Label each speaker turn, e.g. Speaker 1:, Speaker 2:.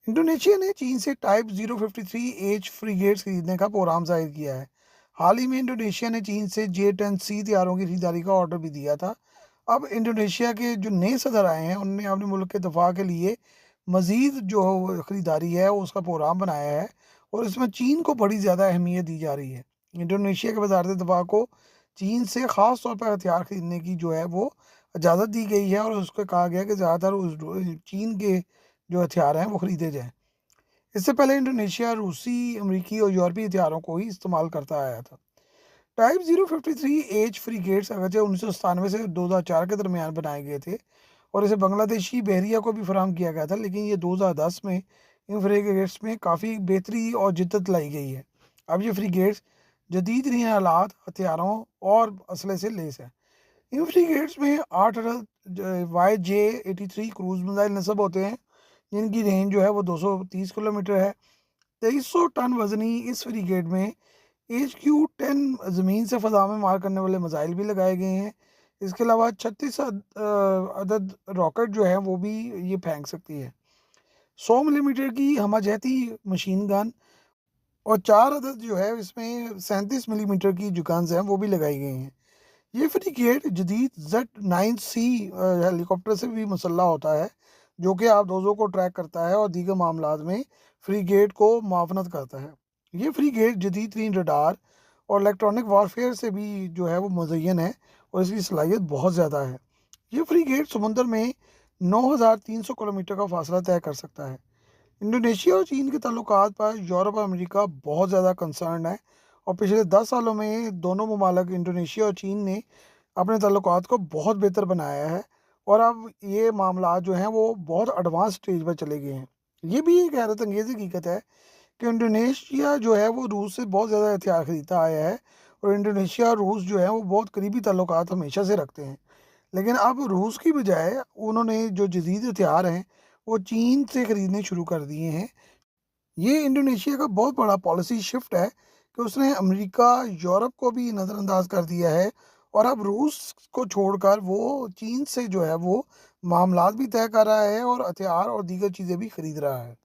Speaker 1: Indonesia ने चीन से टाइप 053H फ्रिगेट्स खरीदने का प्रोग्राम जाहिर किया है। हाल ही में इंडोनेशिया ने चीन से J-10C हथियारों की खरीदारी का ऑर्डर भी दिया था। अब इंडोनेशिया के जो नए सदर आए हैं उन्होंने अपने मुल्क के दफा के लिए मजीद जो खरीदारी है उसका प्रोग्राम बनाया है और इसमें चीन को बड़ी ज़्यादा अहमियत दी जा रही है। इंडोनेशिया के वजारत दफा को चीन से ख़ास तौर पर हथियार खरीदने की जो है वो इजाज़त दी गई है और उसको कहा गया है कि ज़्यादातर उस चीन के जो हथियार हैं वो खरीदे जाएँ। इससे पहले इंडोनेशिया रूसी, अमेरिकी और यूरोपीय हथियारों को ही इस्तेमाल करता आया था। टाइप 053H फ्रिगेट्स अगरचे 1997 से 2004 के दरमियान बनाए गए थे और इसे बांग्लादेशी बहरिया को भी फराहम किया गया था, लेकिन ये 2010 में इन फ्रिगेट्स में काफ़ी बेहतरी और जिद्दत लाई गई है। अब ये फ्रिगेट्स जदीद तरीन आलात, हथियारों और असले से लैस है। इन फ्रिगेट्स में 8 YJ-83 क्रूज मिसाइल नस्ब होते हैं, जिनकी रेंज जो है वो 230 किलोमीटर है। 2300 टन वजनी इस फ्रिगेट में HQ-10 ज़मीन से फ़ज़ा में मार करने वाले मिसाइल भी लगाए गए हैं। इसके अलावा 36 अदद रॉकेट जो है वो भी ये फेंक सकती है। 100 मिलीमीटर की हमजहती मशीन गन और 4 अदद जो है इसमें 37 मिलीमीटर की जो गन्स हैं वो भी लगाई गई हैं। ये फ्रिगेट जदीद Z-9C हेलीकॉप्टर से भी मुसल्लह होता है, जो कि आबदोज़ों को ट्रैक करता है और दीगर मामलात में फ्रिगेट को मुआवनत करता है। ये फ्रिगेट जदीद तरीन रडार और इलेक्ट्रॉनिक वारफेयर से भी जो है वो मुज़य्यन है और इसकी सलाहियत बहुत ज़्यादा है। ये फ्रिगेट समुंदर में 9300 किलोमीटर का फासला तय कर सकता है। इंडोनेशिया और चीन के ताल्लुकात पर यूरोप और अमेरिका बहुत ज़्यादा कंसर्न है और पिछले 10 सालों में दोनों ममालिक इंडोनेशिया और चीन ने अपने ताल्लुकात को बहुत बेहतर बनाया है और अब ये मामला जो हैं वो बहुत एडवांस स्टेज पर चले गए हैं। ये भी एक हैरत अंगेज़ हकीकत है कि इंडोनेशिया जो है वो रूस से बहुत ज़्यादा हथियार खरीदता आया है और इंडोनेशिया और रूस जो है वो बहुत करीबी ताल्लुकात हमेशा से रखते हैं। लेकिन अब रूस की बजाय उन्होंने जो जदीद हथियार हैं वो चीन से खरीदने शुरू कर दिए हैं। ये इंडोनेशिया का बहुत बड़ा पॉलिसी शिफ्ट है कि उसने अमेरिका, यूरोप को भी नज़रअंदाज कर दिया है और अब रूस को छोड़कर वो चीन से जो है वो मामलात भी तय कर रहा है और हथियार और दीगर चीज़ें भी खरीद रहा है।